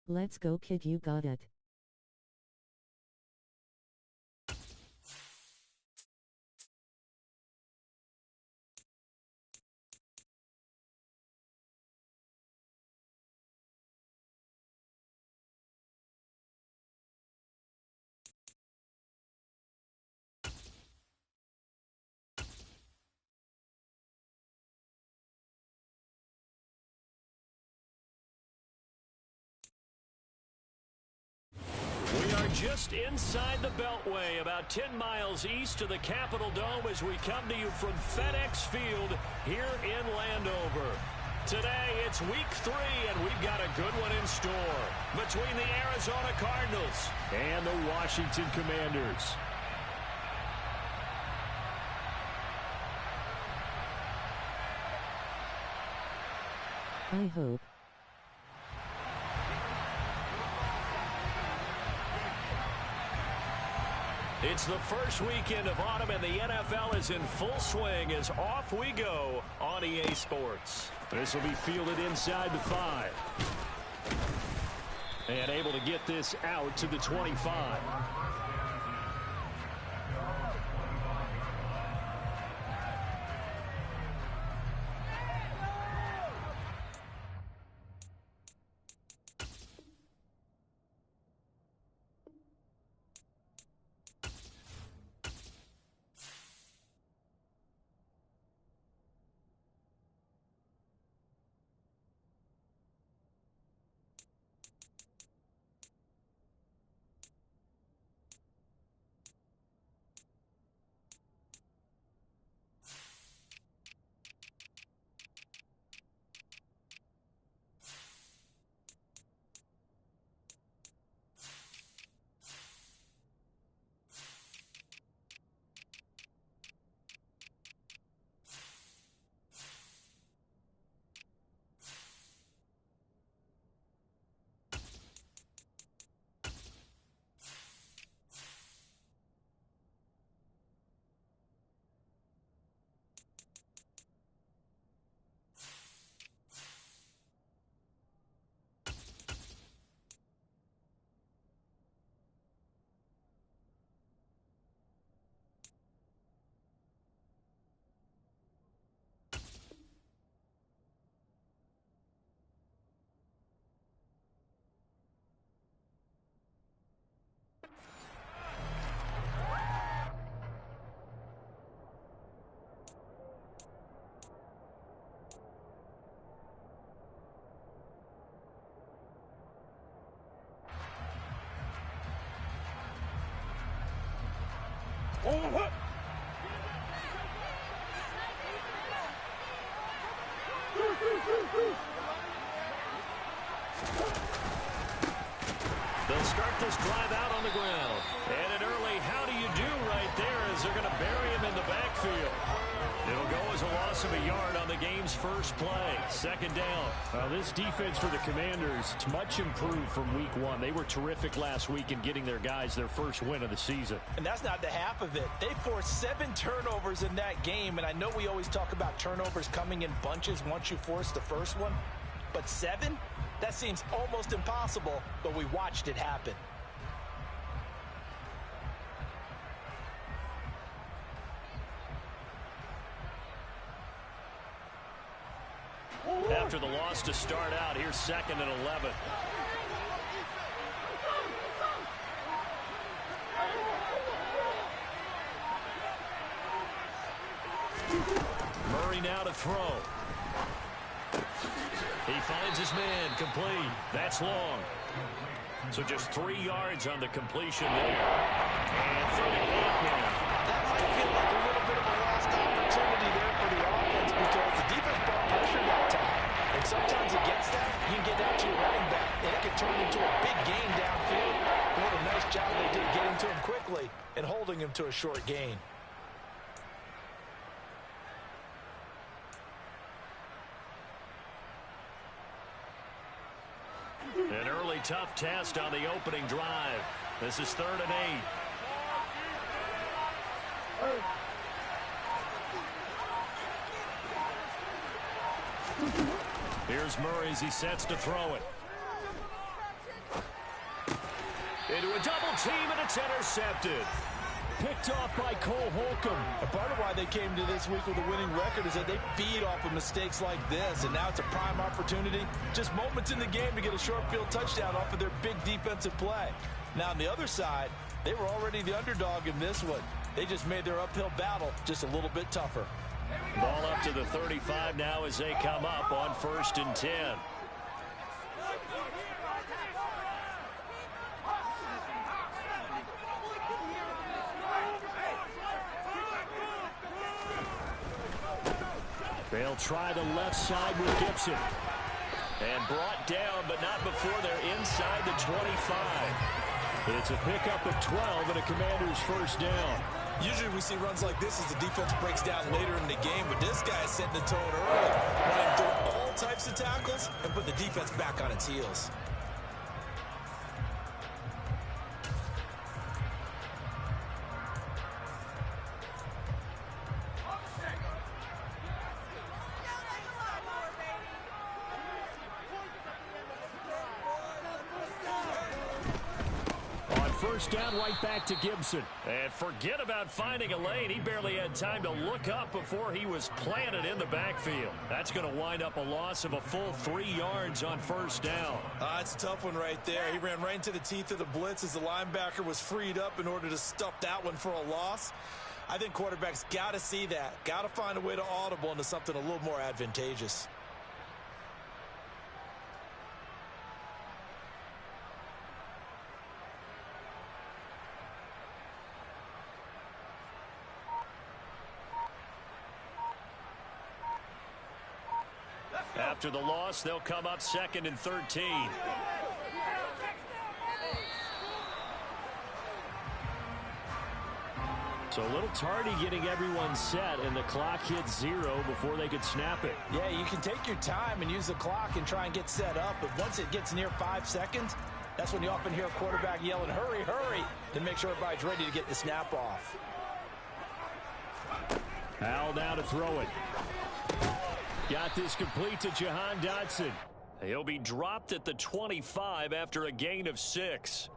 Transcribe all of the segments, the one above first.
Let's go, kid, you got it. Just inside the Beltway, about 10 miles east of the Capitol Dome as we come to you from FedEx Field here in Landover. Today, it's week 3, and we've got a good one in store between the Arizona Cardinals and the Washington Commanders. I hope. It's the first weekend of autumn, and the NFL is in full swing as off we go on EA Sports. This will be fielded inside the 5. And able to get this out to the 25. They'll start this drive out on the ground. And an early how do you do right there as they're going to bury him in the backfield. It'll go as a loss of a yard on the game's first play. Second down. This defense for the Commanders is much improved from week 1. They were terrific last week in getting their guys their first win of the season. And that's not the half of it. They forced 7 turnovers in that game. And I know we always talk about turnovers coming in bunches once you force the first one. But 7? That seems almost impossible, but we watched it happen. After the loss to start out, here's 2nd and 11. Murray now to throw. He finds his man, complete. That's long. So just 3 yards on the completion there. And 38 now. That might feel like a little bit of a lost opportunity there for the offense because the defense brought pressure that time. And sometimes against that, you can get out to your running back, and it can turn into a big gain downfield. What a nice job they did getting to him quickly and holding him to a short gain. An early tough test on the opening drive. This is 3rd and 8. Here's Murray as he sets to throw it. into a double team, and it's intercepted. Picked off by Cole Holcomb. And part of why they came to this week with a winning record is that they feed off of mistakes like this, and now it's a prime opportunity, just moments in the game to get a short field touchdown off of their big defensive play. Now on the other side, they were already the underdog in this one. They just made their uphill battle just a little bit tougher. Ball up to the 35 now as they come up on 1st and 10. They'll try the left side with Gibson. And brought down, but not before they're inside the 25. It's a pickup of 12 and a Commanders first down. Usually we see runs like this as the defense breaks down later in the game, but this guy is setting the tone early, running through all types of tackles and put the defense back on its heels. First down, right back to Gibson. And forget about finding a lane. He barely had time to look up before he was planted in the backfield. That's going to wind up a loss of a full 3 yards on first down. It's a tough one right there. He ran right into the teeth of the blitz as the linebacker was freed up in order to stuff that one for a loss. I think quarterbacks got to see that. Got to find a way to audible into something a little more advantageous. After the loss, they'll come up 2nd and 13. So a little tardy getting everyone set, and the clock hit 0 before they could snap it. Yeah, you can take your time and use the clock and try and get set up, but once it gets near 5 seconds, that's when you often hear a quarterback yelling, hurry, hurry, to make sure everybody's ready to get the snap off. Al now to throw it. Got this complete to Jahan Dotson. He'll be dropped at the 25 after a gain of 6.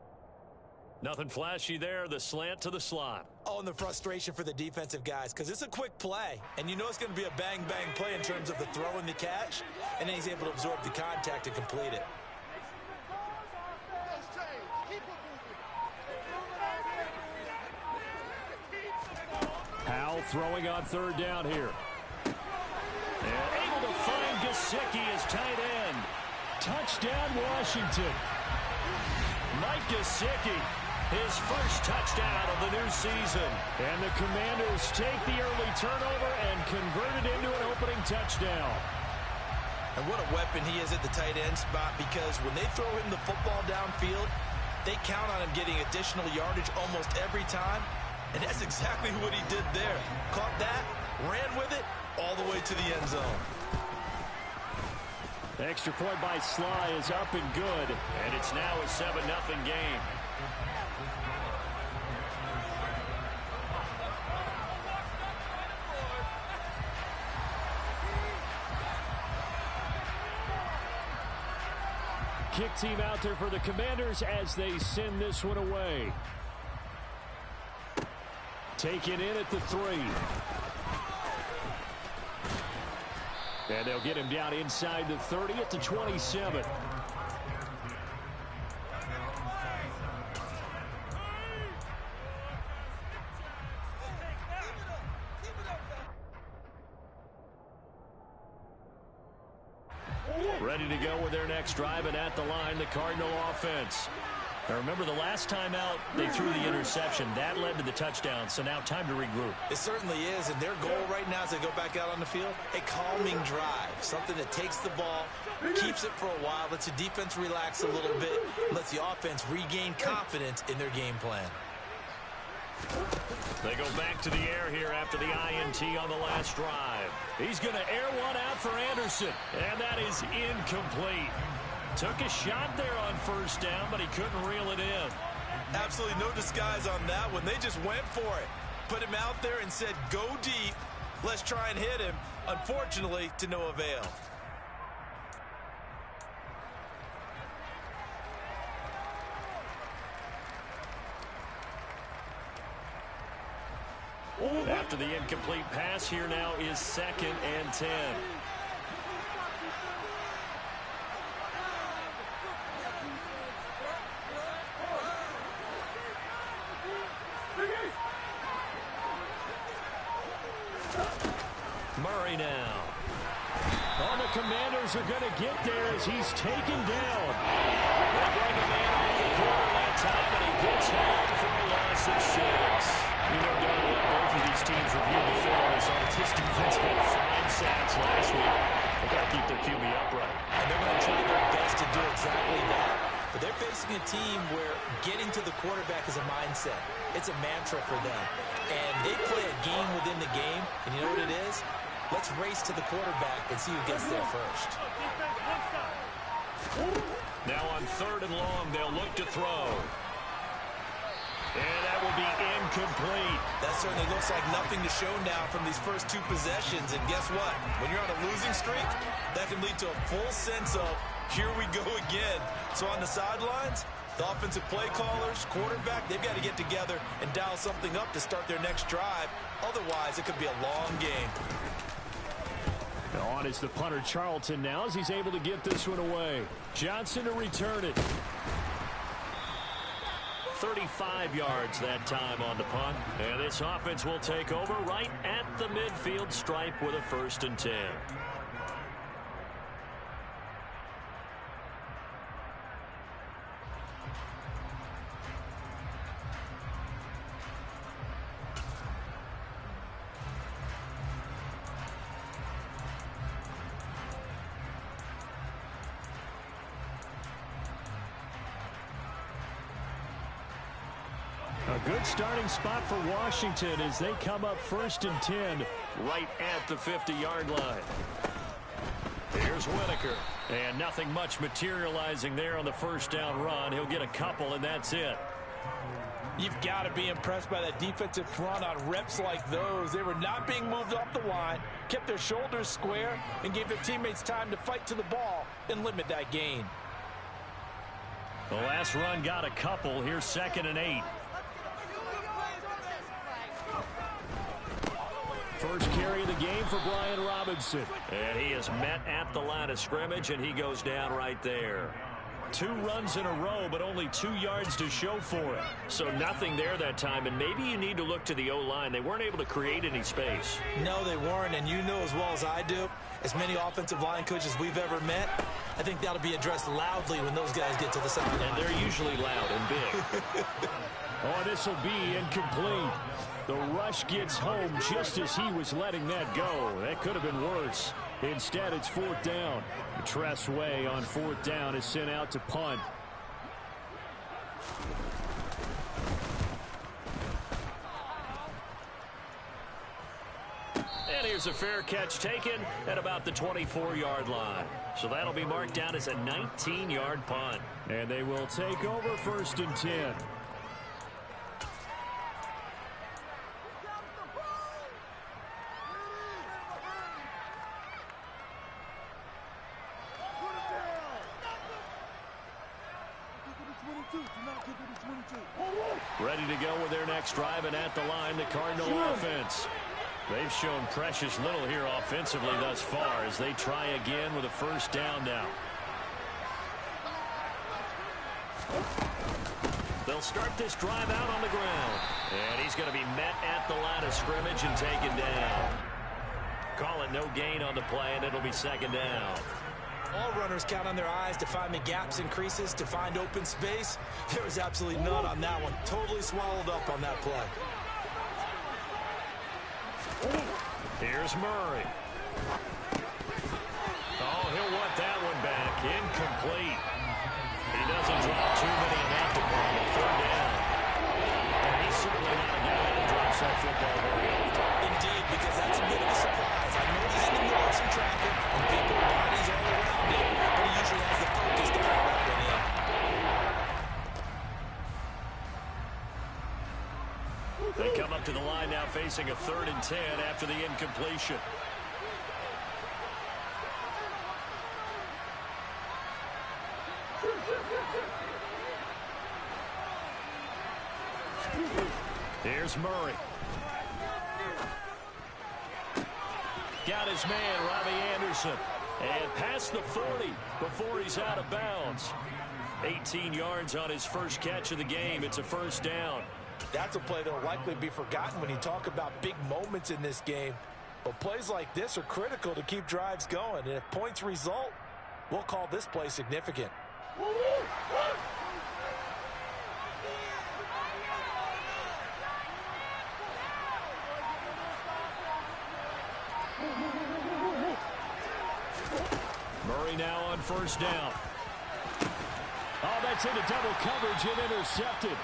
Nothing flashy there. The slant to the slot. Oh, and the frustration for the defensive guys, because it's a quick play, and you know it's going to be a bang-bang play in terms of the throw and the catch, and then he's able to absorb the contact and complete it. Powell throwing on 3rd down here. And able to find Gesicki as tight end. Touchdown, Washington. Mike Gesicki, his first touchdown of the new season. And the Commanders take the early turnover and convert it into an opening touchdown. And what a weapon he is at the tight end spot, because when they throw him the football downfield, they count on him getting additional yardage almost every time. And that's exactly what he did there. Caught that, ran with it, all the way to the end zone. The extra point by Sly is up and good, and it's now a 7-0 game. Kick team out there for the Commanders as they send this one away. Taken in at the 3. And they'll get him down inside the 30 at the 27. Ready to go with their next drive, and at the line, the Cardinal offense. Now remember, the last time out, they threw the interception. That led to the touchdown, so now time to regroup. It certainly is, and their goal right now as they go back out on the field, a calming drive, something that takes the ball, keeps it for a while, lets the defense relax a little bit, lets the offense regain confidence in their game plan. They go back to the air here after the INT on the last drive. He's going to air one out for Anderson, and that is incomplete. Took a shot there on first down, but he couldn't reel it in. Absolutely no disguise on that one. They just went for it. Put him out there and said, go deep. Let's try and hit him. Unfortunately, to no avail. After the incomplete pass, here now is 2nd and 10. Murray now. Oh, the Commanders are going to get there as he's taken down. They bring him in off the corner that time, and he gets home for a loss of 6. You know, Don, both of these teams reviewed the film as this defense had 5 sacks last week. They've got to keep their QB upright. And they're going to try their best to do exactly that. But they're facing a team where getting to the quarterback is a mindset. It's a mantra for them. And they play a game within the game. And you know what it is? Let's race to the quarterback and see who gets there first. Now on 3rd and long, they'll look to throw. And that will be incomplete. That certainly looks like nothing to show now from these first 2 possessions. And guess what? When you're on a losing streak, that can lead to a full sense of, here we go again. So on the sidelines, the offensive play callers, quarterback, they've got to get together and dial something up to start their next drive. Otherwise, it could be a long game. On is the punter Charlton now as he's able to get this one away. Johnson to return it. 35 yards that time on the punt. And this offense will take over right at the midfield stripe with a 1st and 10. A good starting spot for Washington as they come up 1st and 10. Right at the 50-yard line. Here's Whitaker. And nothing much materializing there on the 1st down run. He'll get a couple, and that's it. You've got to be impressed by that defensive front on reps like those. They were not being moved off the line, kept their shoulders square, and gave their teammates time to fight to the ball and limit that gain. The last run got a couple. Here's 2nd and 8. First carry of the game for Brian Robinson. And he is met at the line of scrimmage, and he goes down right there. 2 runs in a row, but only 2 yards to show for it. So nothing there that time, and maybe you need to look to the O-line. They weren't able to create any space. No, they weren't, and you know as well as I do, as many offensive line coaches we've ever met, I think that'll be addressed loudly when those guys get to the sideline. And they're usually loud and big. Oh, this will be incomplete. The rush gets home just as he was letting that go. That could have been worse. Instead, it's 4th down. Tress Way on 4th down is sent out to punt. And here's a fair catch taken at about the 24-yard line. So that'll be marked down as a 19-yard punt. And they will take over 1st and 10. Ready to go with their next drive, and at the line, the Cardinal offense. They've shown precious little here offensively thus far as they try again with a 1st down now. They'll start this drive out on the ground. And he's going to be met at the line of scrimmage and taken down. Call it no gain on the play, and it'll be 2nd down. All runners count on their eyes to find the gaps and creases, to find open space. There was absolutely none on that one. Totally swallowed up on that play. Here's Murray. Oh, he'll want that one back. Incomplete. He doesn't drop too many in that department. 3rd down. And he's certainly not a guy that drops that football very often. Indeed, because that's a bit of a surprise. I know he's in the middle of some traffic and people and bodies all around him, but he usually has the focus to hold that one in. They come up to the line now facing a 3rd and 10 after the incompletion. Here's Murray. Got his man, Robbie Anderson. And past the 40 before he's out of bounds. 18 yards on his first catch of the game. It's a first down. That's a play that will likely be forgotten when you talk about big moments in this game. But plays like this are critical to keep drives going. And if points result, we'll call this play significant. Murray now on first down. Oh, that's into double coverage and intercepted.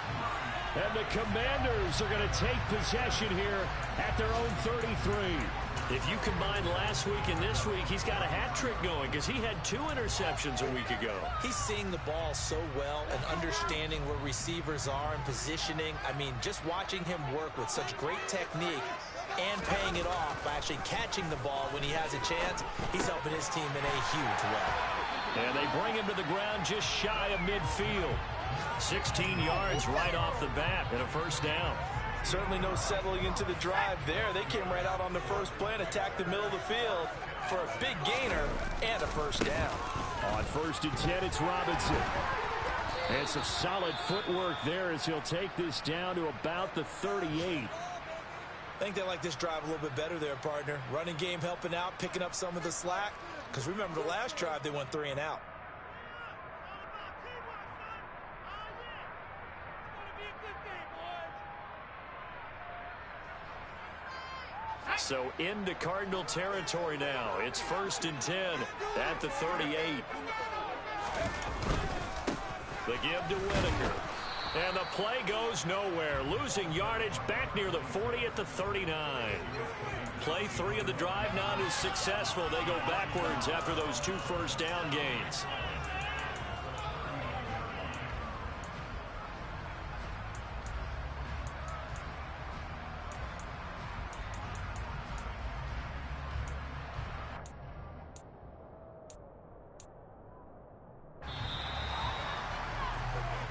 And the Commanders are going to take possession here at their own 33. If you combine last week and this week, he's got a hat trick going because he had 2 interceptions a week ago. He's seeing the ball so well and understanding where receivers are and positioning. I mean, just watching him work with such great technique and paying it off by actually catching the ball when he has a chance, he's helping his team in a huge way. And they bring him to the ground just shy of midfield. 16 yards right off the bat and a first down. Certainly no settling into the drive there. They came right out on the first play and attacked the middle of the field for a big gainer and a first down. On 1st and 10, it's Robinson. And some solid footwork there as he'll take this down to about the 38. I think they like this drive a little bit better there, partner. Running game helping out, picking up some of the slack. Because remember the last drive, they went 3 and out. So into Cardinal territory now. It's 1st and 10 at the 38. The give to Whitaker. And the play goes nowhere. Losing yardage back near the 40 at the 39. Play 3 of the drive not as successful. They go backwards after those 2 first down gains.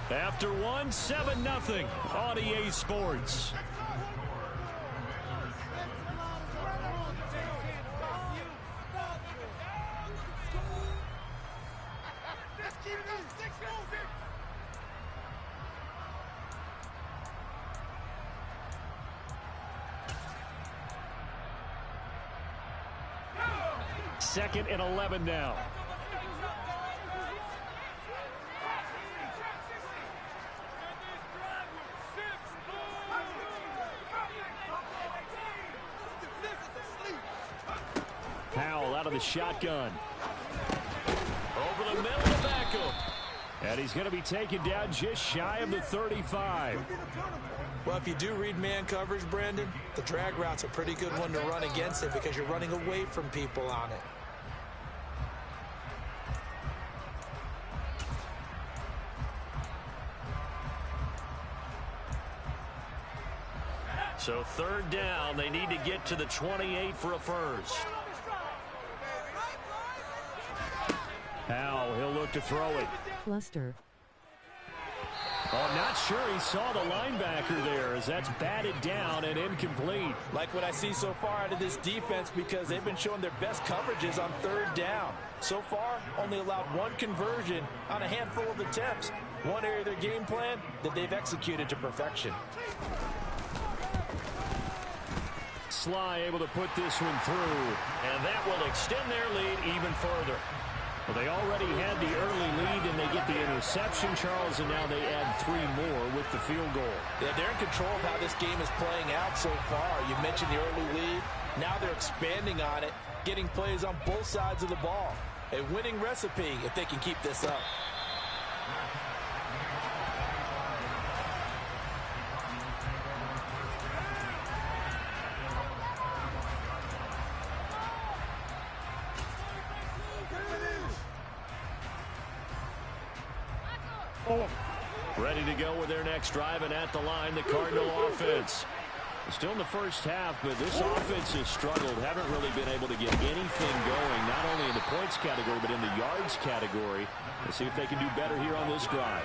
After 1, 7-0 on EA Sports. Second and 11 now. Powell out of the shotgun. Over the middle to Beckham. And he's going to be taken down just shy of the 35. Well, if you do read man coverage, Brandon, the drag route's a pretty good one to run against it because you're running away from people on it. So 3rd down, they need to get to the 28 for a first. Powell, he'll look to throw it. Cluster. Oh, not sure he saw the linebacker there as that's batted down and incomplete. Like what I see so far out of this defense because they've been showing their best coverages on 3rd down. So far, only allowed 1 conversion on a handful of attempts. One area of their game plan that they've executed to perfection. Sly able to put this one through, and that will extend their lead even further. Well, they already had the early lead, and they get the interception, Charles, and now they add 3 more with the field goal. Yeah, they're in control of how this game is playing out so far. You mentioned the early lead. Now they're expanding on it, getting plays on both sides of the ball. A winning recipe if they can keep this up. Ready to go with their next drive, and at the line, the Cardinal offense. Still in the first half, but this offense has struggled. Haven't really been able to get anything going, not only in the points category, but in the yards category. Let's see if they can do better here on this drive.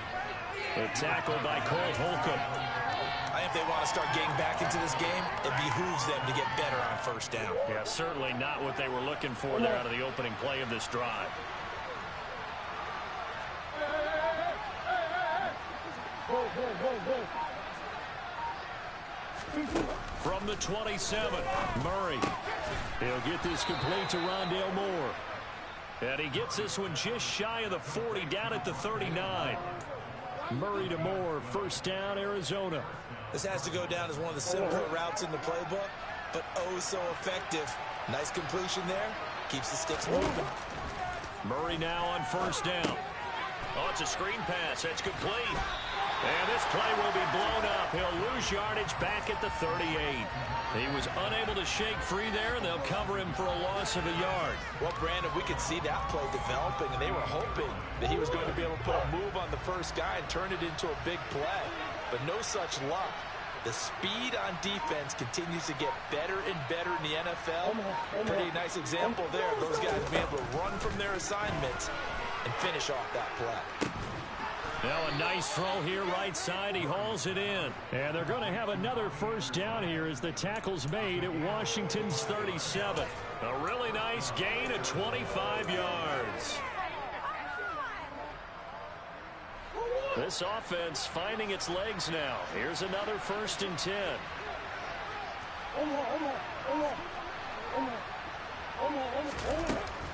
A tackle by Colt Holcomb. I they want to start getting back into this game, it behooves them to get better on first down. Yeah, certainly not what they were looking for there out of the opening play of this drive. From the 27, Murray. He'll get this complete to Rondale Moore. And he gets this one just shy of the 40, down at the 39. Murray to Moore, first down, Arizona. This has to go down as one of the simpler routes in the playbook, but oh so effective. Nice completion there. Keeps the sticks moving. Murray now on first down. Oh, it's a screen pass. That's complete. And this play will be blown up. He'll lose yardage back at the 38. He was unable to shake free there, and they'll cover him for a loss of a yard. Well, Brandon, we could see that play developing, and they were hoping that he was going to be able to put a move on the first guy and turn it into a big play. But no such luck. The speed on defense continues to get better and better in the NFL. Pretty nice example there. Those guys being able to run from their assignments and finish off that play. Now a nice throw here right side. He hauls it in. And they're going to have another first down here as the tackle's made at Washington's 37. A really nice gain of 25 yards. This offense finding its legs now. Here's another 1st and 10.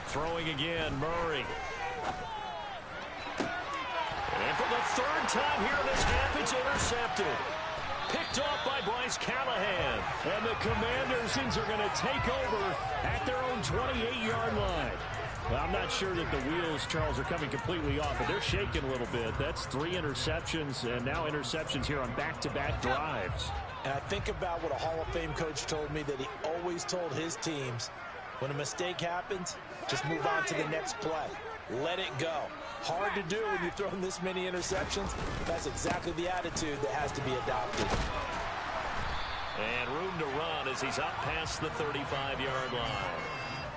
Throwing again, Murray. And for the 3rd time here in this half, it's intercepted. Picked off by Bryce Callahan. And the Commanders are going to take over at their own 28-yard line. Well, I'm not sure that the wheels, Charles, are coming completely off, but they're shaking a little bit. That's 3 interceptions, and now interceptions here on back-to-back drives. And I think about what a Hall of Fame coach told me, that he always told his teams, when a mistake happens, just move on to the next play. Let it go. Hard to do when you've thrown this many interceptions. That's exactly the attitude that has to be adopted. And room to run as he's up past the 35-yard line.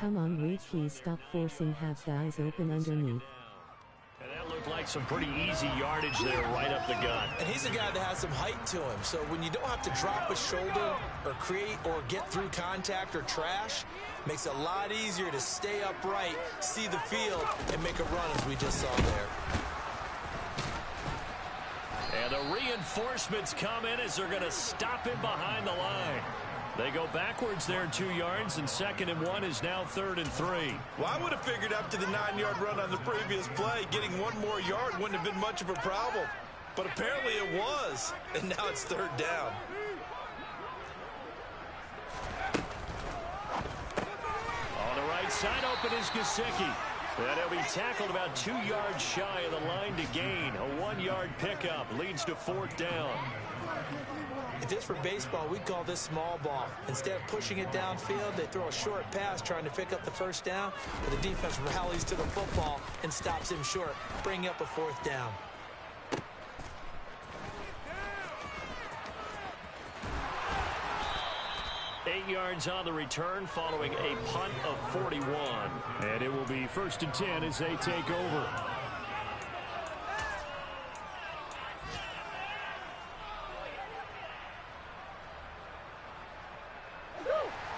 Come on, wk, stop forcing half guys open underneath. And that looked like some pretty easy yardage there right up the gut. And he's a guy that has some height to him, so when you don't have to drop a shoulder or create or get through contact or trash, makes it a lot easier to stay upright, see the field, and make a run as we just saw there. And the reinforcements come in as they're going to stop him behind the line. They go backwards there 2 yards, and 2nd and 1 is now 3rd and 3. Well, I would have figured after the 9-yard run on the previous play, getting 1 more yard wouldn't have been much of a problem. But apparently it was, and now it's 3rd down. On the right side, open is Gesicki. And he'll be tackled about 2 yards shy of the line to gain. A 1-yard pickup leads to 4th down. If this were baseball, we'd call this small ball. Instead of pushing it downfield, they throw a short pass trying to pick up the 1st down, but the defense rallies to the football and stops him short, bringing up a 4th down. Eight yards on the return following a punt of 41. And it will be 1st and 10 as they take over.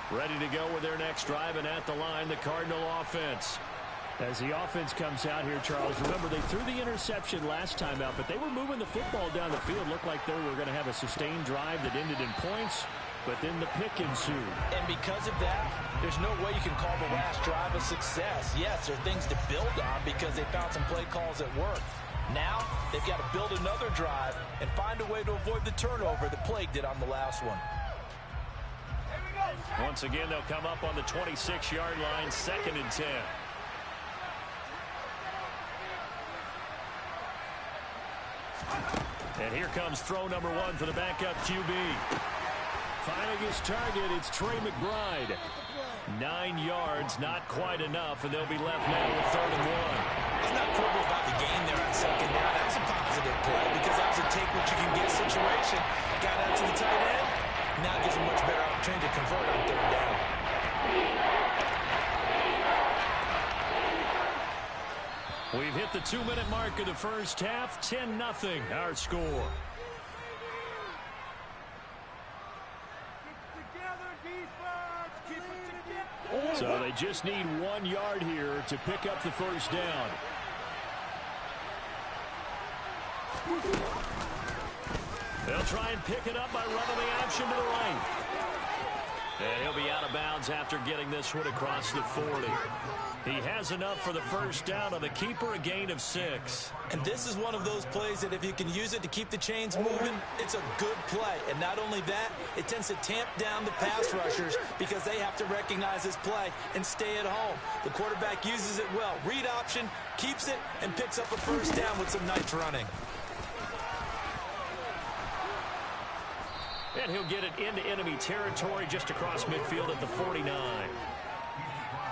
Ready to go with their next drive, and at the line, the Cardinal offense. As the offense comes out here, Charles, remember they threw the interception last time out, but they were moving the football down the field. Looked like they were going to have a sustained drive that ended in points, but then the pick ensued. And because of that, there's no way you can call the last drive a success. Yes, there are things to build on because they found some play calls that work. Now, they've got to build another drive and find a way to avoid the turnover that plagued it on the last one. Once again, they'll come up on the 26-yard line, 2nd and 10. And here comes throw number 1 for the backup QB. Finding his target, it's Trey McBride. 9 yards, not quite enough, and they'll be left now with 3rd and 1. It's not quibble about the gain there on 2nd down. That's a positive play because that was a take-what-you-can-get situation. Got out to the tight end. Now gives a much better opportunity to convert on 3rd down. We've hit the 2-minute mark of the first half. 10-0 our score. So they just need 1 yard here to pick up the first down. They'll try and pick it up by running the option to the right. And he'll be out of bounds after getting this one across the 40. He has enough for the first down on the keeper, a gain of 6. And this is one of those plays that if you can use it to keep the chains moving, it's a good play. And not only that, it tends to tamp down the pass rushers because they have to recognize this play and stay at home. The quarterback uses it well. Read option, keeps it, and picks up a first down with some nice running. And he'll get it into enemy territory just across midfield at the 49.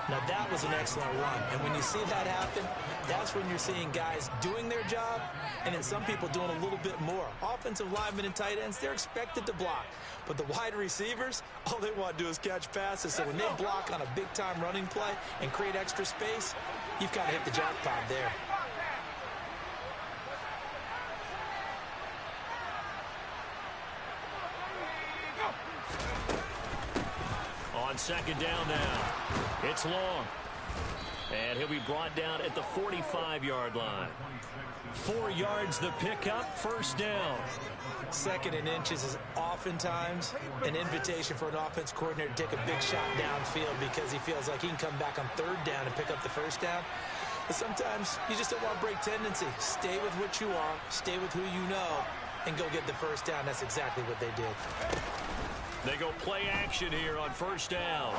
Now that was an excellent run, and when you see that happen, that's when you're seeing guys doing their job, and then some people doing a little bit more. Offensive linemen and tight ends, they're expected to block, but the wide receivers, all they want to do is catch passes, so when they block on a big-time running play and create extra space, you've kind of hit the jackpot there. On second down now. It's long. And he'll be brought down at the 45-yard line. 4 yards the pickup, first down. Second and inches is oftentimes an invitation for an offense coordinator to take a big shot downfield because he feels like he can come back on third down and pick up the first down. But sometimes you just don't want to break tendency. Stay with what you are, stay with who you know, and go get the first down. That's exactly what they did. They go play action here on first down.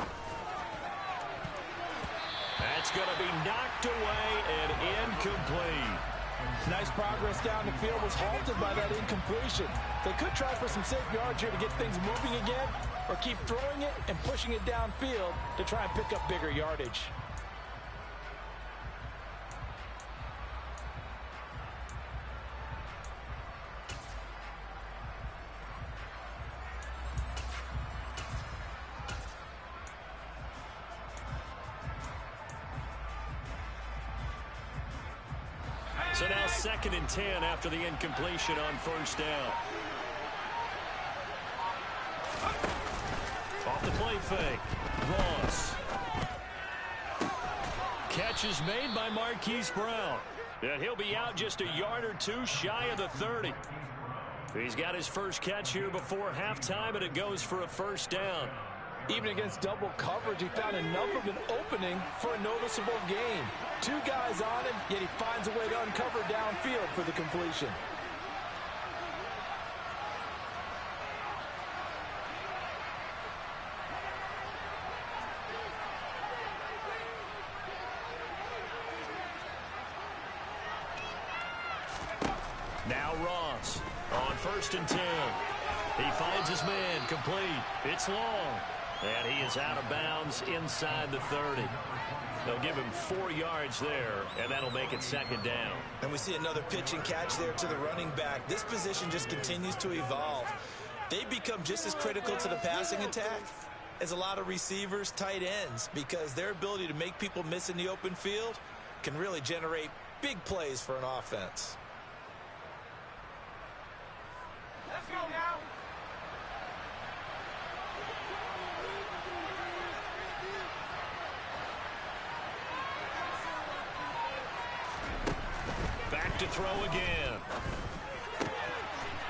That's going to be knocked away and incomplete. Nice progress down the field was halted by that incompletion. They could try for some safe yards here to get things moving again, or keep throwing it and pushing it downfield to try and pick up bigger yardage. So now second and 10 after the incompletion on first down. Off the play fake. Ross. Catch is made by Marquise Brown. And he'll be out just a yard or two shy of the 30. He's got his first catch here before halftime, and it goes for a first down. Even against double coverage, he found enough of an opening for a noticeable gain. 2 guys on him, yet he finds a way to uncover downfield for the completion. Now Ross on first and 10. He finds his man complete. It's long. And he is out of bounds inside the 30. They'll give him 4 yards there, and that'll make it second down. And we see another pitch and catch there to the running back. This position just continues to evolve. They become just as critical to the passing attack as a lot of receivers, tight ends, because their ability to make people miss in the open field can really generate big plays for an offense. Let's go now. Back to throw again.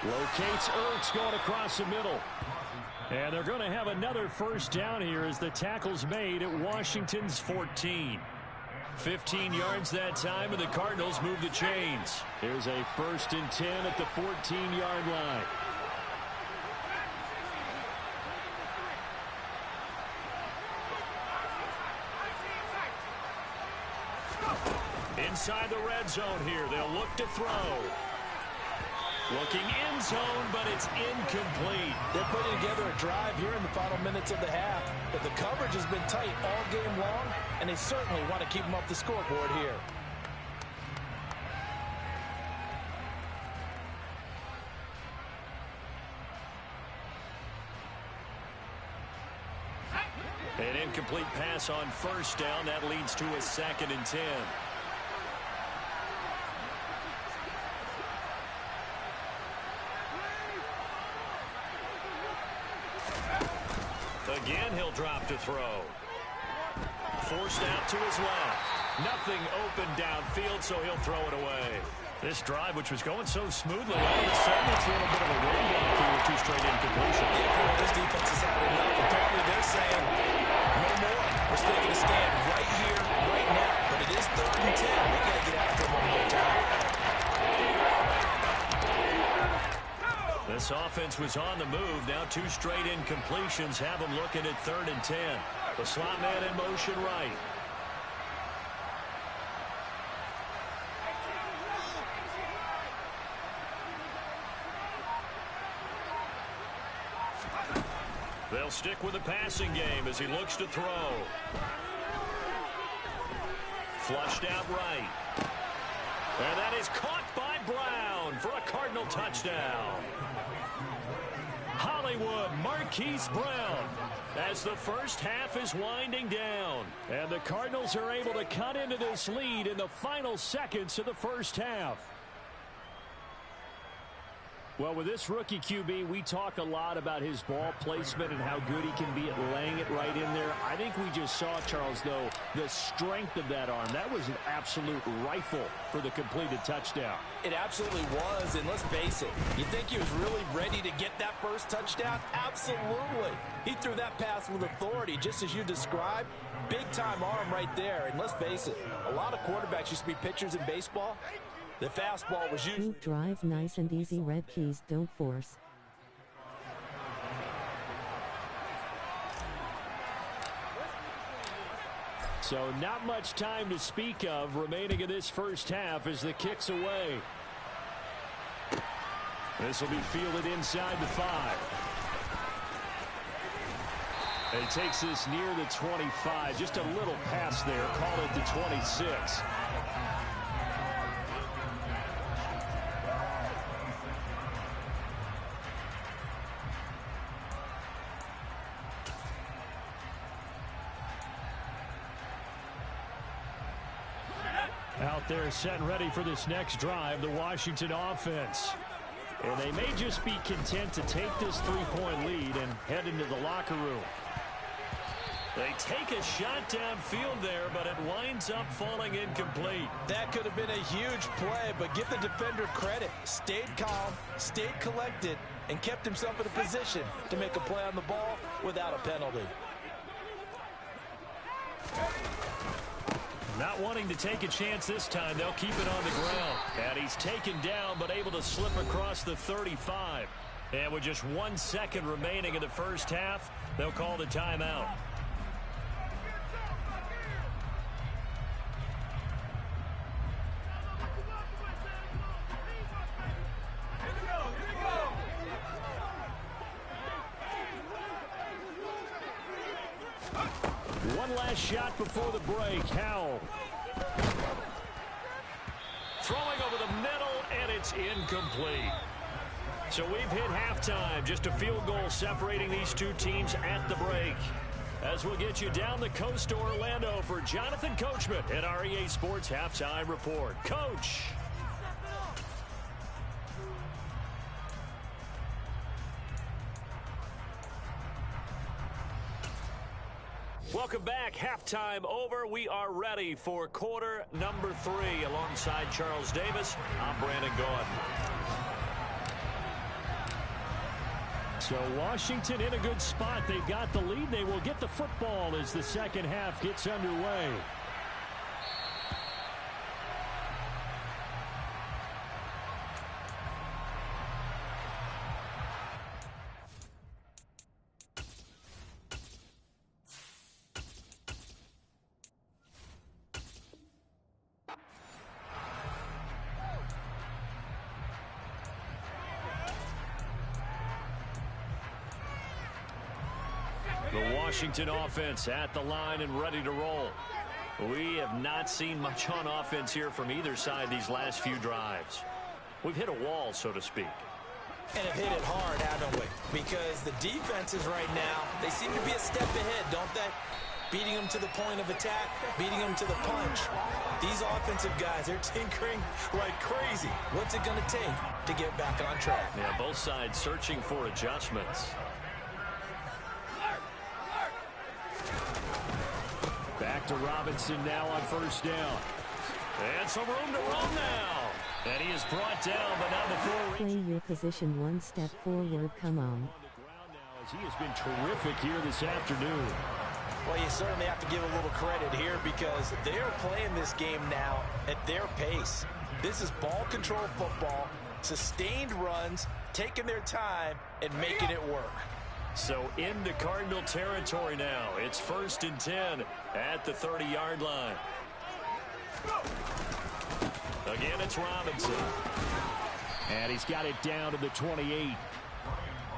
Locates Ertz going across the middle. And they're going to have another first down here as the tackle's made at Washington's 14. 15 yards that time, and the Cardinals move the chains. Here's a first and 10 at the 14-yard line. Inside the red zone here, they'll look to throw. Looking end zone, but it's incomplete. They're putting together a drive here in the final minutes of the half, but the coverage has been tight all game long, and they certainly want to keep them up the scoreboard here. An incomplete pass on first down. That leads to a second and 10. The Again, he'll drop to throw. Forced out to his left. Nothing open downfield, so he'll throw it away. This drive, which was going so smoothly, all of a sudden it's a little bit of a roadblock here with 2 straight incompletions. Yeah, this defense has had enough. Apparently they're saying, no more. We're taking a stand right here, right now. But it is 3rd and 10. They got to get after him one more time. This offense was on the move. Now 2 straight incompletions have them looking at 3rd and 10. The slot man in motion right. They'll stick with the passing game as he looks to throw. Flushed out right. And that is caught by Brown for a Cardinal touchdown. Hollywood Marquise Brown as the first half is winding down. And the Cardinals are able to cut into this lead in the final seconds of the first half. Well, with this rookie QB, we talk a lot about his ball placement and how good he can be at laying it right in there. I think we just saw, Charles, though, the strength of that arm. That was an absolute rifle for the completed touchdown. It absolutely was, and let's face it, you think he was really ready to get that first touchdown? Absolutely. He threw that pass with authority, just as you described. Big-time arm right there, and let's face it, a lot of quarterbacks used to be pitchers in baseball. The fastball was usually... Drive nice and easy. Red keys don't force. So not much time to speak of remaining in this first half as the kick's away. This will be fielded inside the 5. And he takes this near the 25. Just a little pass there. Call it the 26. Out there set and ready for this next drive, the Washington offense. And they may just be content to take this 3-point lead and head into the locker room. They take a shot downfield there, but it winds up falling incomplete. That could have been a huge play, but give the defender credit. Stayed calm, stayed collected, and kept himself in a position to make a play on the ball without a penalty. Not wanting to take a chance this time, they'll keep it on the ground. And he's taken down, but able to slip across the 35. And with just 1 second remaining in the first half, they'll call the timeout. One last shot before the break. Howell. Throwing over the middle, and it's incomplete. So we've hit halftime. Just a field goal separating these two teams at the break. As we'll get you down the coast to Orlando for Jonathan Coachman at our EA Sports Halftime Report. Coach. Welcome back. Halftime over. We are ready for quarter number 3. Alongside Charles Davis, I'm Brandon Gaudin. So Washington in a good spot. They've got the lead. They will get the football as the second half gets underway. The Washington offense at the line and ready to roll. We have not seen much on offense here from either side these last few drives. We've hit a wall, so to speak. And have hit it hard, haven't we? Because the defenses right now, they seem to be a step ahead, don't they? Beating them to the point of attack, beating them to the punch. These offensive guys, they're tinkering like crazy. What's it going to take to get back on track? Yeah, both sides searching for adjustments. to Robinson now on first down. And some room to run now. And he is brought down, but not before. Play your position one step forward, come on. He has been terrific here this afternoon. Well, you certainly have to give a little credit here because they are playing this game now at their pace. This is ball control football, sustained runs, taking their time, and making it work. So into Cardinal territory now. It's 1st and 10 at the 30-yard line. Again, it's Robinson. And he's got it down to the 28.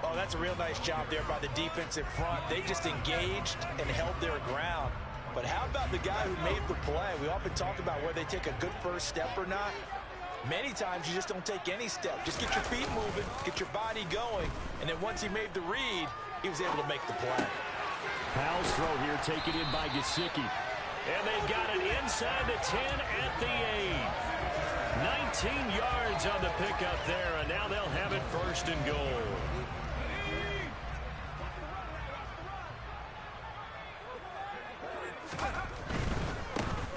Oh, that's a real nice job there by the defensive front. They just engaged and held their ground. But how about the guy who made the play? We often talk about whether they take a good first step or not. Many times you just don't take any step. Just get your feet moving, get your body going, and then once he made the read, he was able to make the play. Powell's throw here taken in by Gesicki. And they've got it inside the 10 at the 8. 19 yards on the pickup there, and now they'll have it 1st and goal.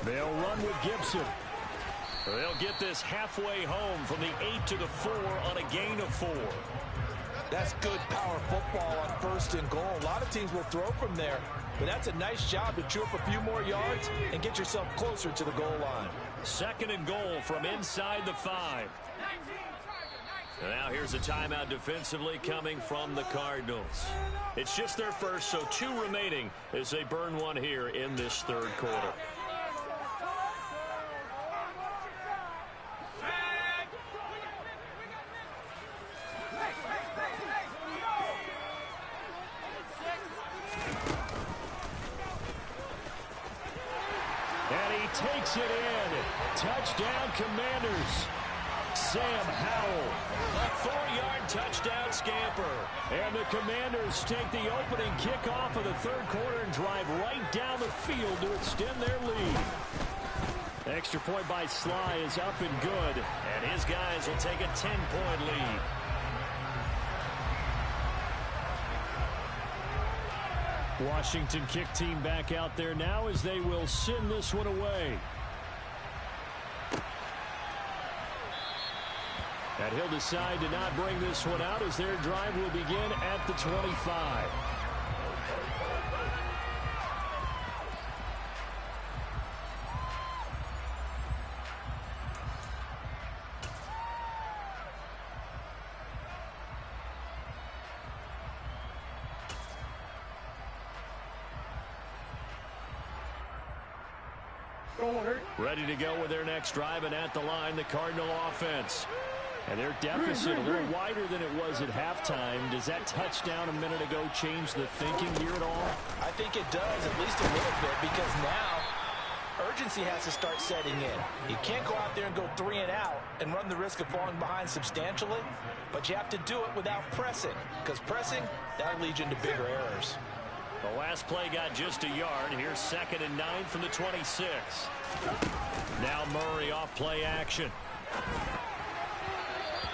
They'll run with Gibson. They'll get this halfway home from the 8 to the 4 on a gain of 4. That's good power football on 1st and goal. A lot of teams will throw from there, but that's a nice job to chew up a few more yards and get yourself closer to the goal line. 2nd and goal from inside the 5. And now here's a timeout defensively coming from the Cardinals. It's just their first, so 2 remaining as they burn one here in this 3rd quarter. Takes it in. Touchdown, Commanders. Sam Howell. A 4-yard touchdown scamper. And the Commanders take the opening kickoff of the 3rd quarter and drive right down the field to extend their lead. Extra point by Sly is up and good. And his guys will take a 10-point lead. Washington kick team back out there now as they will send this one away. And he'll decide to not bring this one out as their drive will begin at the 25. Ready to go with their next drive, and at the line, the Cardinal offense. And their deficit a little wider than it was at halftime. Does that touchdown a minute ago change the thinking here at all? I think it does, at least a little bit, because now urgency has to start setting in. You can't go out there and go 3 and out and run the risk of falling behind substantially, but you have to do it without pressing, because pressing, that'll lead you into bigger errors. The last play got just a yard. Here's 2nd and 9 from the 26. Now Murray off play action.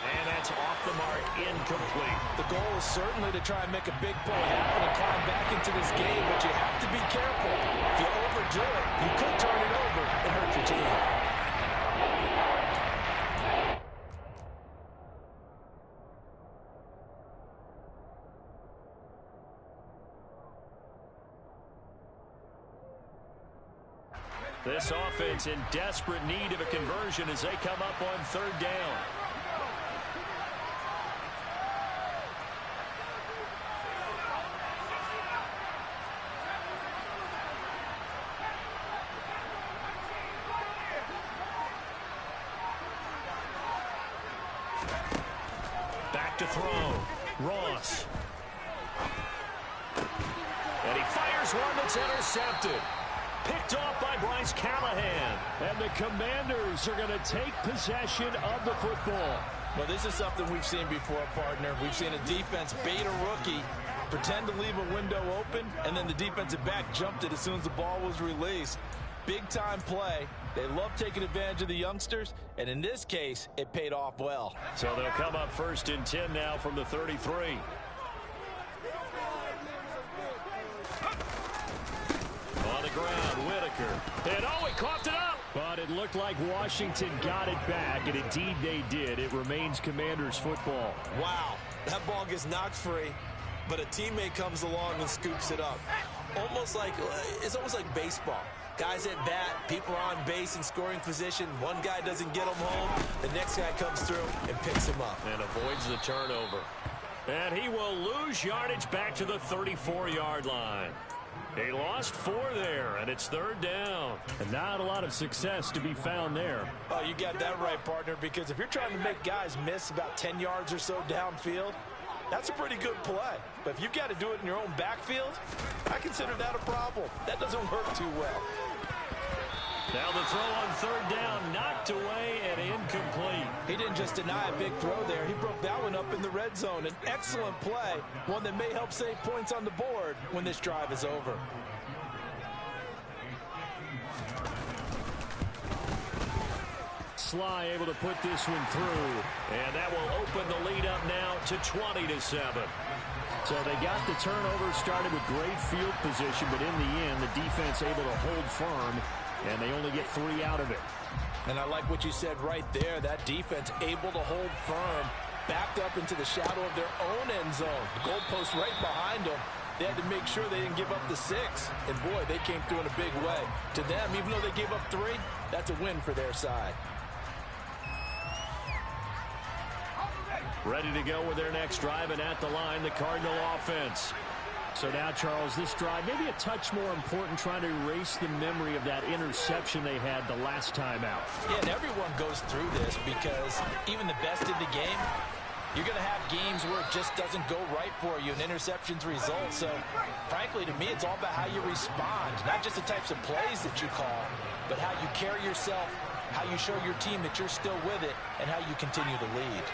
And that's off the mark, incomplete. The goal is certainly to try and make a big play happen and climb back into this game, but you have to be careful. If you overdo it, you could turn it over and hurt your team. This offense in desperate need of a conversion as they come up on 3rd down. Back to throw. Ross. And he fires one that's intercepted. Picked off by Bryce Callahan. And the Commanders are going to take possession of the football. Well, this is something we've seen before, partner. We've seen a defense bait a rookie, pretend to leave a window open, and then the defensive back jumped it as soon as the ball was released. Big-time play. They love taking advantage of the youngsters, and in this case, it paid off well. So they'll come up 1st and 10 now from the 33. On the ground, Whitaker. It looked like Washington got it back, and indeed they did. It remains Commanders football. Wow, that ball gets knocked free, but a teammate comes along and scoops it up. It's almost like baseball. Guys at bat, people are on base in scoring position. One guy doesn't get him home. The next guy comes through and picks him up. And avoids the turnover. And he will lose yardage back to the 34-yard line. He lost 4 there, and it's third down. And not a lot of success to be found there. Oh, you got that right, partner, because if you're trying to make guys miss about 10 yards or so downfield, that's a pretty good play. But if you've got to do it in your own backfield, I consider that a problem. That doesn't work too well. Now the throw on third down, knocked away and incomplete. He didn't just deny a big throw there. He broke that one up in the red zone. An excellent play, one that may help save points on the board when this drive is over. Sly able to put this one through. And that will open the lead up now to 20-7. So they got the turnover started with great field position, but in the end, the defense able to hold firm, and they only get 3 out of it. And I like what you said right there. That defense able to hold firm, backed up into the shadow of their own end zone. The goalpost right behind them. They had to make sure they didn't give up the 6. And boy, they came through in a big way. To them, even though they gave up 3, that's a win for their side. Ready to go with their next drive, and at the line, the Cardinal offense. So now, Charles, this drive maybe a touch more important, trying to erase the memory of that interception they had the last time out. Yeah, and everyone goes through this because even the best in the game, you're going to have games where it just doesn't go right for you and interceptions result. So, frankly, to me, it's all about how you respond, not just the types of plays that you call, but how you carry yourself, how you show your team that you're still with it, and how you continue to lead.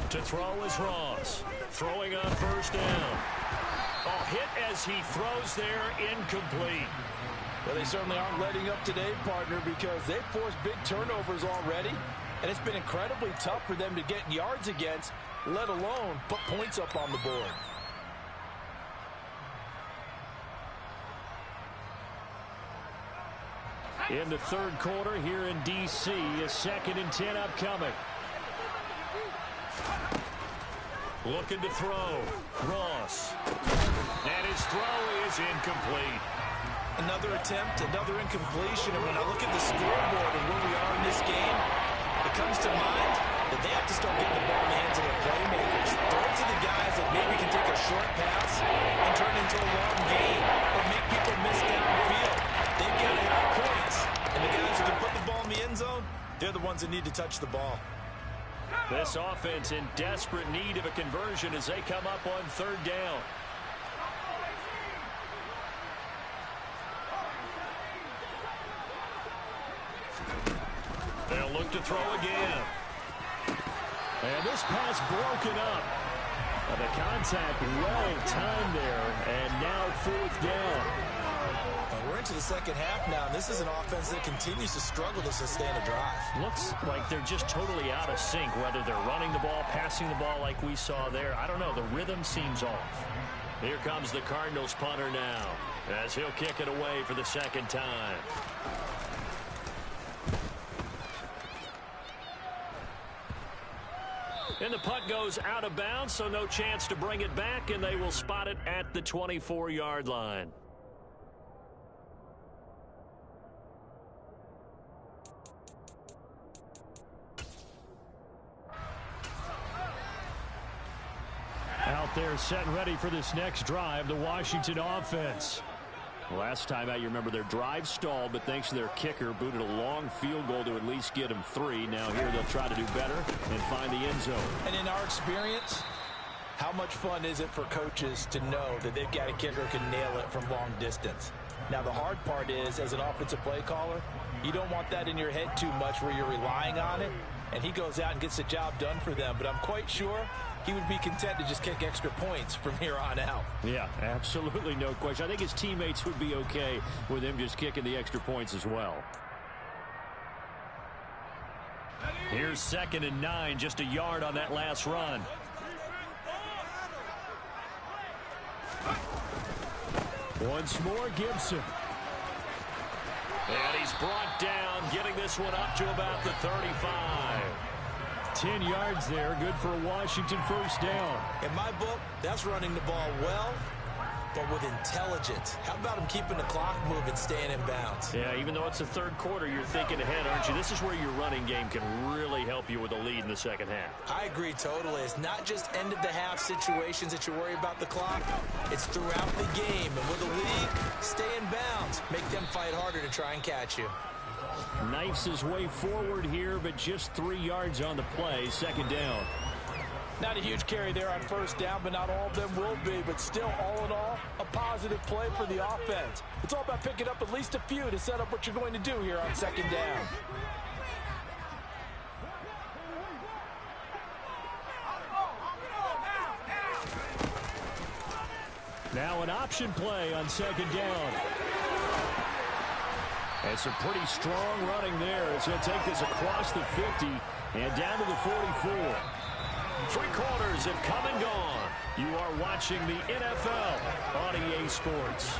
To throw is Ross. Throwing on first down. Oh, hit as he throws there, incomplete. Well, they certainly aren't letting up today, partner, because they've forced big turnovers already, and it's been incredibly tough for them to get yards against, let alone put points up on the board. In the third quarter here in D.C., a 2nd and 10 upcoming. Looking to throw. Ross. And his throw is incomplete. Another attempt, another incompletion. And when I look at the scoreboard and where we are in this game, it comes to mind that they have to start getting the ball in the hands of their playmakers. Throw it to the guys that maybe can take a short pass and turn into a long gain or make people miss downfield. They've got to have points. And the guys who can put the ball in the end zone, they're the ones that need to touch the ball. This offense in desperate need of a conversion as they come up on third down. They'll look to throw again. And this pass broken up. The contact well timed there, and now 4th down. We're into the second half now, and this is an offense that continues to struggle to sustain a drive. Looks like they're just totally out of sync, whether they're running the ball, passing the ball like we saw there. I don't know. The rhythm seems off. Here comes the Cardinals punter now, as he'll kick it away for the second time. And the punt goes out of bounds, so no chance to bring it back, and they will spot it at the 24-yard line. Out there set and ready for this next drive, the Washington offense. Last time out, you remember their drive stalled, but thanks to their kicker, booted a long field goal to at least get them 3. Now here they'll try to do better and find the end zone. And in our experience, how much fun is it for coaches to know that they've got a kicker who can nail it from long distance? Now, the hard part is, as an offensive play caller, you don't want that in your head too much where you're relying on it, and he goes out and gets the job done for them. But I'm quite sure he would be content to just kick extra points from here on out. Yeah, absolutely no question. I think his teammates would be okay with him just kicking the extra points as well. Here's 2nd and 9, just a yard on that last run. Once more, Gibson. And he's brought down, getting this one up to about the 35. 10 yards there, good for a Washington first down. In my book, that's running the ball well, but with intelligence. How about him keeping the clock moving, staying in bounds? Yeah, even though it's the third quarter, you're thinking ahead, aren't you? This is where your running game can really help you with a lead in the second half. I agree totally. It's not just end-of-the-half situations that you worry about the clock. It's throughout the game. And with a lead, stay in bounds. Make them fight harder to try and catch you. Knifes his way forward here, but just 3 yards on the play. 2nd down. Not a huge carry there on first down, but not all of them will be. But still, all in all, a positive play for the offense. It's all about picking up at least a few to set up what you're going to do here on 2nd down. Now an option play on 2nd down. It's a pretty strong running there. It's going to take this across the 50 and down to the 44. 3 quarters have come and gone. You are watching the NFL on EA Sports.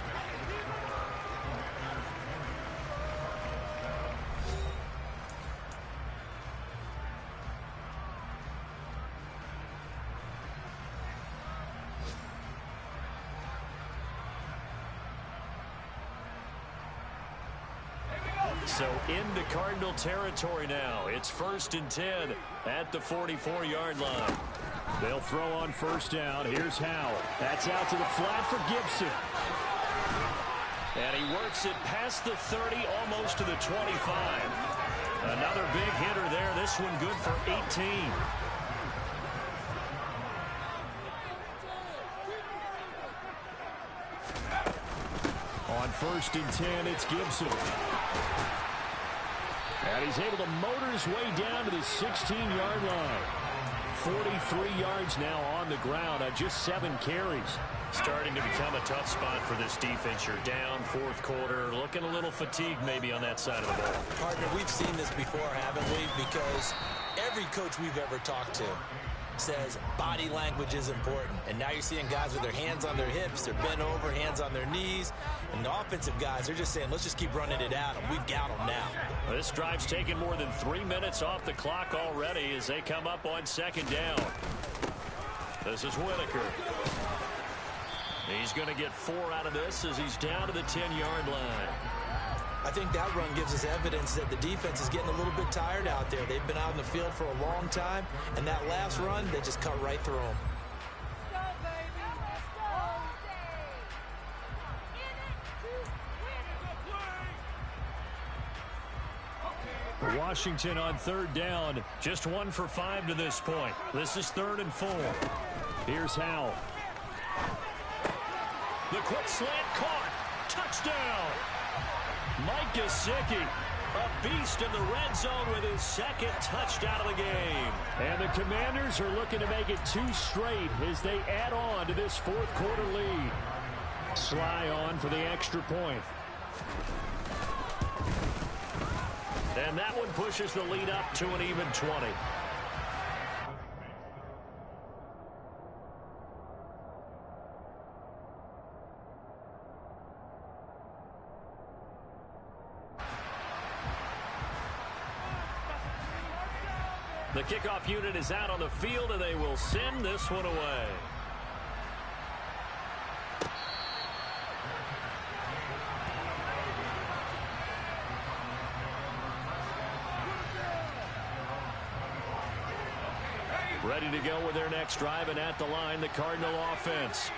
So into Cardinal territory now. It's 1st and 10 at the 44-yard line. They'll throw on first down. Here's Howell. That's out to the flat for Gibson. And he works it past the 30, almost to the 25. Another big hitter there. This one good for 18. On 1st and 10, it's Gibson. And he's able to motor his way down to the 16-yard line. 43 yards now on the ground on just 7 carries. Starting to become a tough spot for this defense. You're down 4th quarter, looking a little fatigued maybe on that side of the ball. Partner, we've seen this before, haven't we? Because every coach we've ever talked to says body language is important. And now you're seeing guys with their hands on their hips, they're bent over, hands on their knees. And the offensive guys, they're just saying, let's just keep running it at them. We've got them now. Well, this drive's taken more than 3 minutes off the clock already as they come up on 2nd down. This is Whitaker. He's going to get 4 out of this as he's down to the 10-yard line. I think that run gives us evidence that the defense is getting a little bit tired out there. They've been out in the field for a long time, and that last run, they just cut right through them. Washington on 3rd down. Just 1 for 5 to this point. This is 3rd and 4. Here's Howell. The quick slant caught. Touchdown. Mike Gesicki, a beast in the red zone with his 2nd touchdown of the game. And the Commanders are looking to make it 2 straight as they add on to this 4th quarter lead. Sly on for the extra point. And that one pushes the lead up to an even 20. The kickoff unit is out on the field, and they will send this one away. Ready to go with their next drive, and at the line, the Cardinal offense.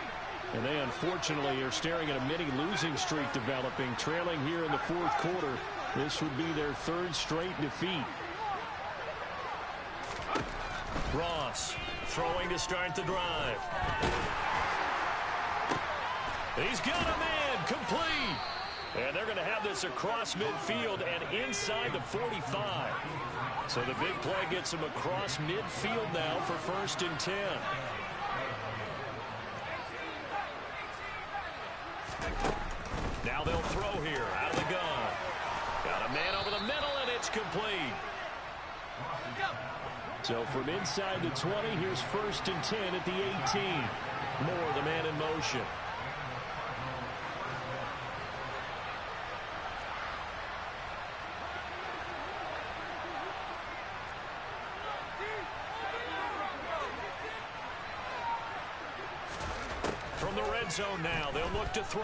And they unfortunately are staring at a mini losing streak developing, trailing here in the 4th quarter. This would be their 3rd straight defeat. Ross throwing to start the drive. He's got a man complete. And they're going to have this across midfield and inside the 45. So the big play gets him across midfield now for 1st and 10. Now they'll throw here out of the gun. Got a man over the middle, and it's complete. So from inside the 20, here's 1st and 10 at the 18. Moore, the man in motion. From the red zone now, they'll look to throw.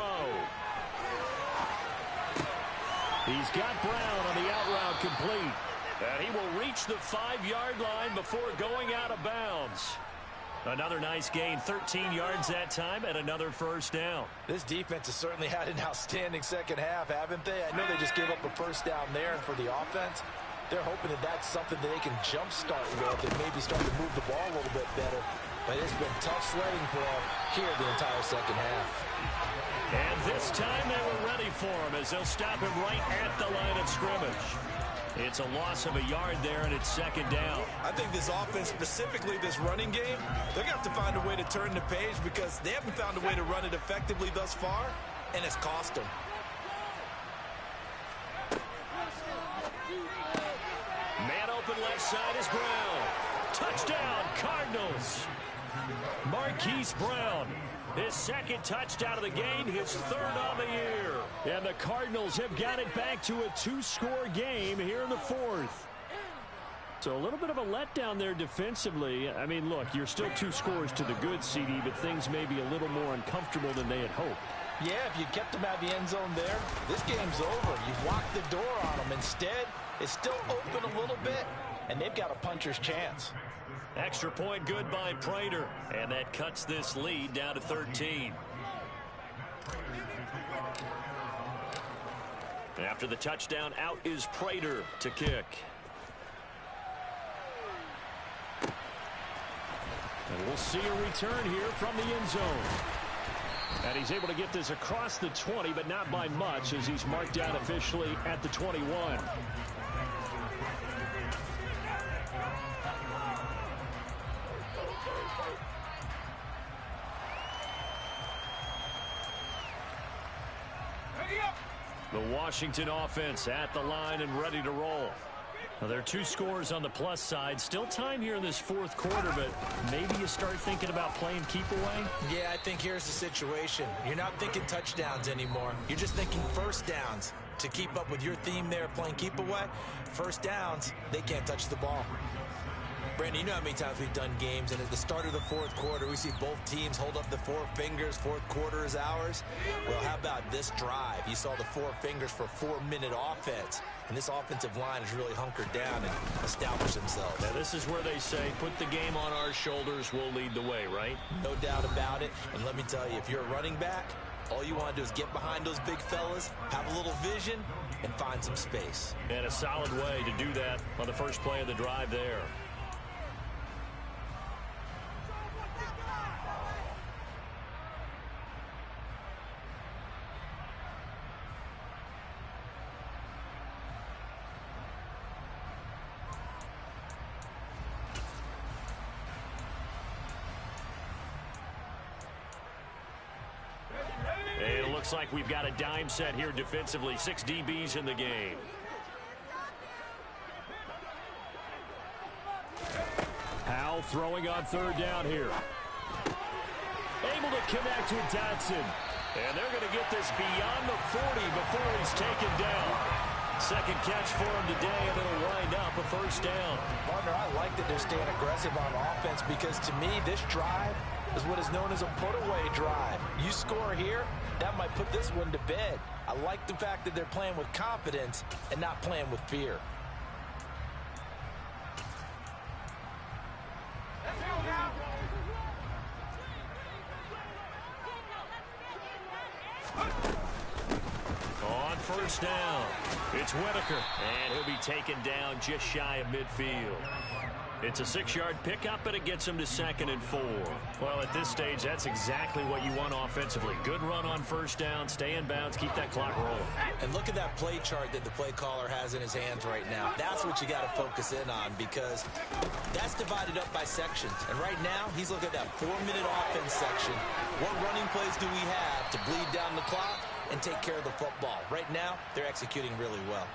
He's got Brown on the out route complete. And he will reach the 5-yard line before going out of bounds. Another nice gain, 13 yards that time, and another first down. This defense has certainly had an outstanding second half, haven't they? I know they just gave up a first down there, and for the offense, they're hoping that that's something that they can jumpstart with and maybe start to move the ball a little bit better. But it's been tough sledding for them here the entire second half. And this time they were ready for him as they'll stop him right at the line of scrimmage. It's a loss of a yard there, and it's 2nd down. I think this offense, specifically this running game, they're going to have to find a way to turn the page because they haven't found a way to run it effectively thus far, and it's cost them. Man open left side is Brown. Touchdown, Cardinals. Marquise Brown, his 2nd touchdown of the game, his 3rd on the year. And the Cardinals have got it back to a 2-score game here in the 4th. So a little bit of a letdown there defensively. I mean, look, you're still 2 scores to the good, CD, but things may be a little more uncomfortable than they had hoped. Yeah, if you kept them out of the end zone there, this game's over. You've locked the door on them. Instead, it's still open a little bit, and they've got a puncher's chance. Extra point good by Prater, and that cuts this lead down to 13. After the touchdown, out is Prater to kick. And we'll see a return here from the end zone. And he's able to get this across the 20, but not by much, as he's marked down officially at the 21. The Washington offense at the line and ready to roll. Now, there are 2 scores on the plus side. Still time here in this 4th quarter, but maybe you start thinking about playing keep away? Yeah, I think here's the situation. You're not thinking touchdowns anymore. You're just thinking first downs. To keep up with your theme there, playing keep away, first downs, they can't touch the ball. Brandon, you know how many times we've done games, and at the start of the 4th quarter, we see both teams hold up the 4 fingers, 4th quarter is ours. Well, how about this drive? You saw the 4 fingers for 4-minute offense, and this offensive line has really hunkered down and established themselves. Now, this is where they say, put the game on our shoulders, we'll lead the way, right? No doubt about it, and let me tell you, if you're a running back, all you want to do is get behind those big fellas, have a little vision, and find some space. And a solid way to do that on the first play of the drive there. And it looks like we've got a dime set here defensively. 6 DBs in the game. Powell throwing on 3rd down here. Able to connect with Dotson. And they're going to get this beyond the 40 before he's taken down. 2nd catch for him today, and it'll wind up a first down. Partner, I like that they're staying aggressive on offense because, to me, this drive is what is known as a put-away drive. You score here, that might put this one to bed. I like the fact that they're playing with confidence and not playing with fear. On first down, it's Whitaker, and he'll be taken down just shy of midfield. It's a 6-yard pickup, and it gets him to 2nd and 4. Well, at this stage, that's exactly what you want offensively. Good run on first down, stay in bounds, keep that clock rolling. And look at that play chart that the play caller has in his hands right now. That's what you got to focus in on because that's divided up by sections. And right now, he's looking at that 4-minute offense section. What running plays do we have to bleed down the clock and take care of the football? Right now, they're executing really well.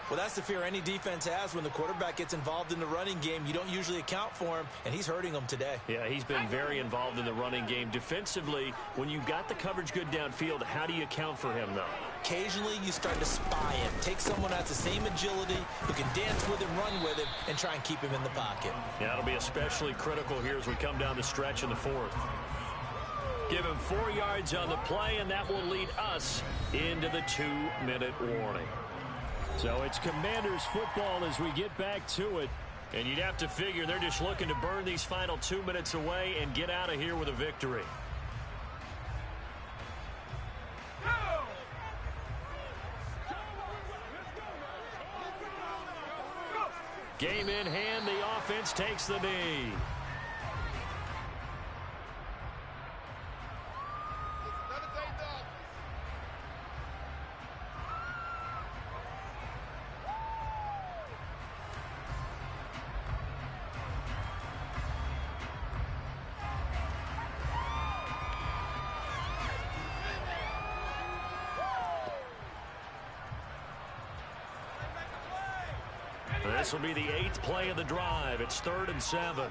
Well, that's the fear any defense has when the quarterback gets involved in the running game. You don't usually account for him, and he's hurting them today. Yeah, he's been very involved in the running game. Defensively, when you've got the coverage good downfield, how do you account for him, though? Occasionally, you start to spy him. Take someone who has the same agility, who can dance with him, run with him, and try and keep him in the pocket. Yeah, it'll be especially critical here as we come down the stretch in the fourth. Give him 4 yards on the play, and that will lead us into the 2-minute warning. So it's Commanders football as we get back to it. And you'd have to figure they're just looking to burn these final 2 minutes away and get out of here with a victory. Game in hand, the offense takes the knee. This will be the 8th play of the drive. It's 3rd and 7.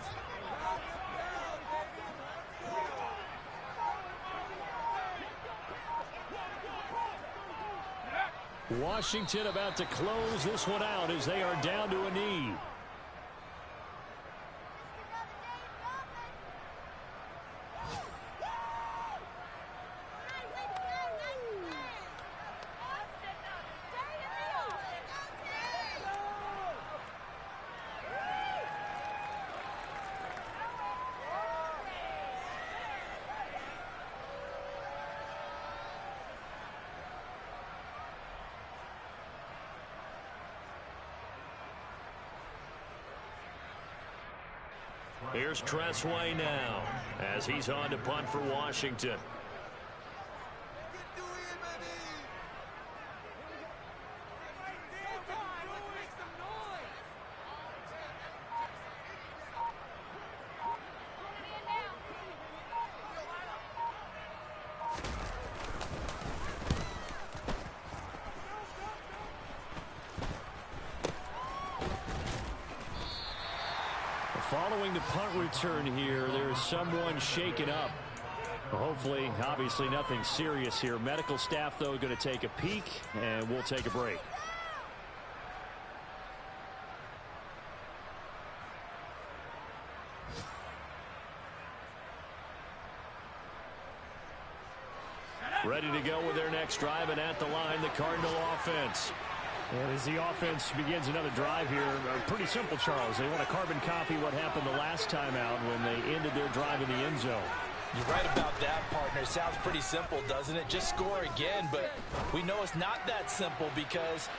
Washington about to close this one out as they are down to a knee. Here's Tressway now as he's on to punt for Washington. Following the punt return here, there's someone shaken up. Hopefully, obviously nothing serious here. Medical staff, though, going to take a peek, and we'll take a break. Ready to go with their next drive, and at the line, the Cardinal offense. And as the offense begins another drive here, pretty simple, Charles. They want to carbon copy what happened the last time out when they ended their drive in the end zone. You're right about that, partner. Sounds pretty simple, doesn't it? Just score again, but we know it's not that simple because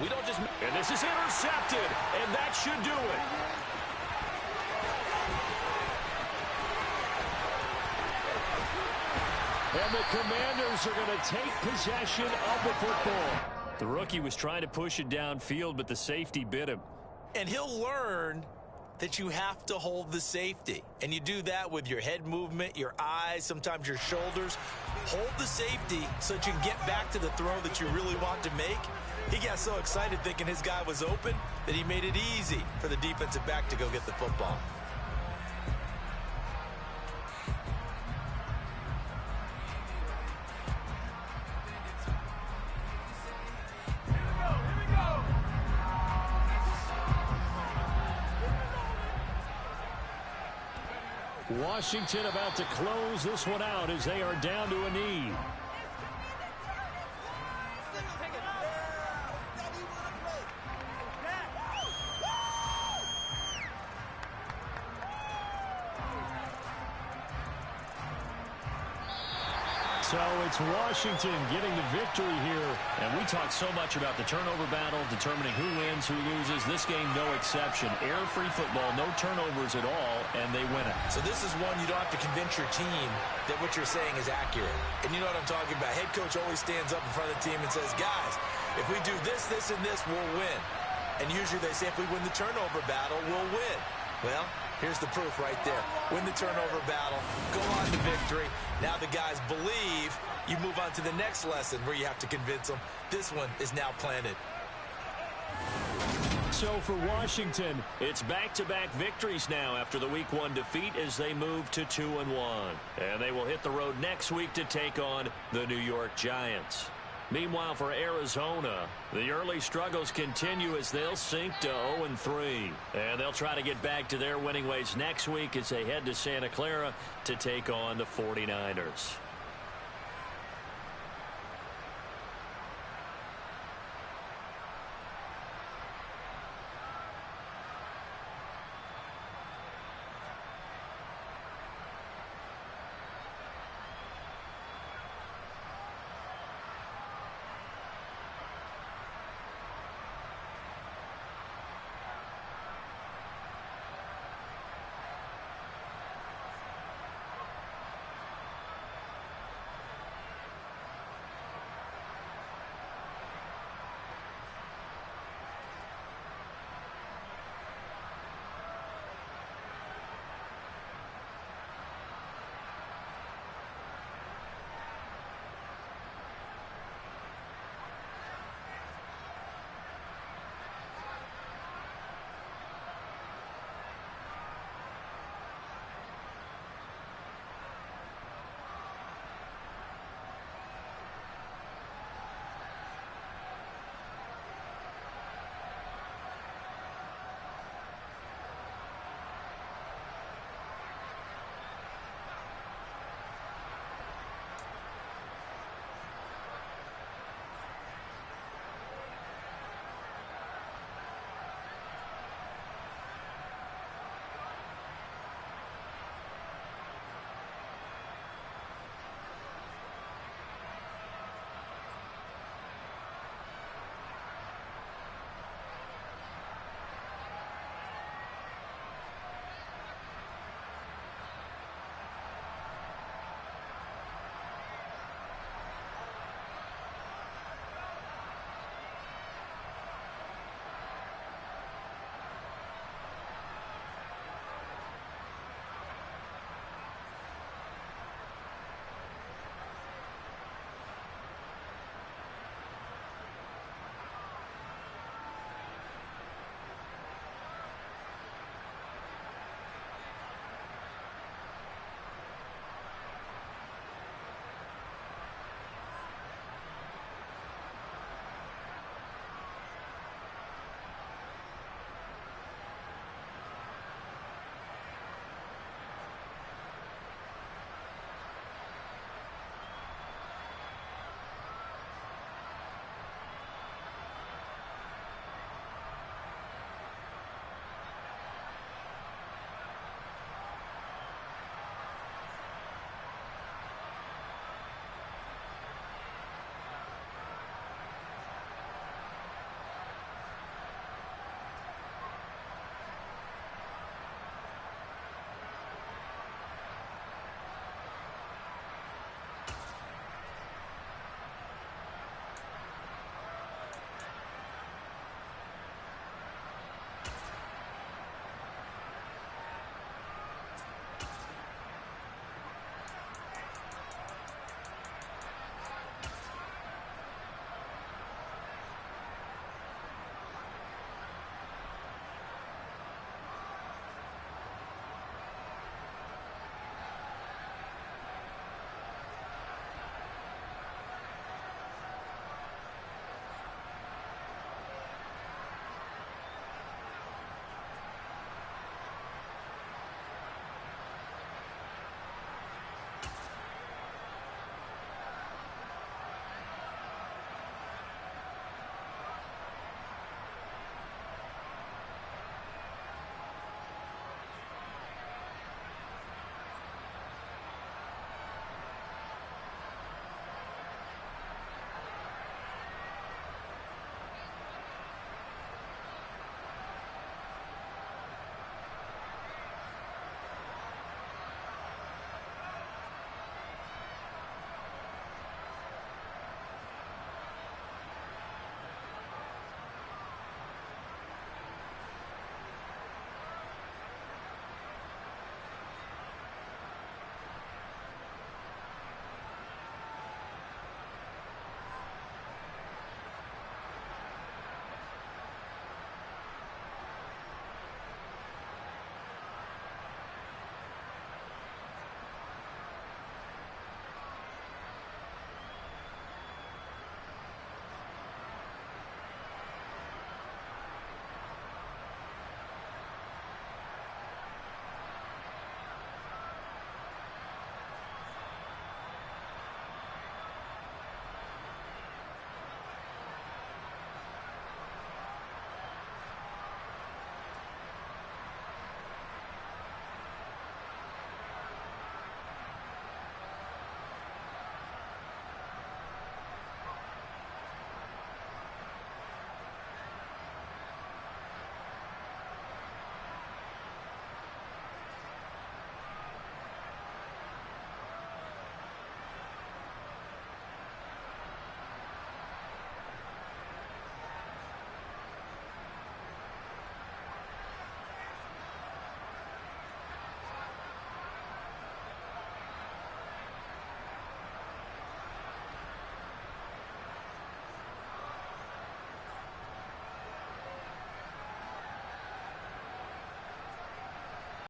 we don't just... And this is intercepted, and that should do it. And the Commanders are going to take possession of the football. The rookie was trying to push it downfield, but the safety bit him. And he'll learn that you have to hold the safety. And you do that with your head movement, your eyes, sometimes your shoulders. Hold the safety so that you can get back to the throw that you really want to make. He got so excited thinking his guy was open that he made it easy for the defensive back to go get the football. Washington about to close this one out as they are down to a knee. So it's Washington getting the victory here. And we talked so much about the turnover battle, determining who wins, who loses. This game, no exception. Error-free football, no turnovers at all, and they win it. So this is one you don't have to convince your team that what you're saying is accurate. And you know what I'm talking about. Head coach always stands up in front of the team and says, guys, if we do this, this, and this, we'll win. And usually they say if we win the turnover battle, we'll win. Well, here's the proof right there. Win the turnover battle, go on to victory. Now the guys believe. You move on to the next lesson where you have to convince them. This one is now planted. So for Washington, it's back-to-back victories now after the Week 1 defeat as they move to 2-1. And they will hit the road next week to take on the New York Giants. Meanwhile, for Arizona, the early struggles continue as they'll sink to 0-3. And they'll try to get back to their winning ways next week as they head to Santa Clara to take on the 49ers.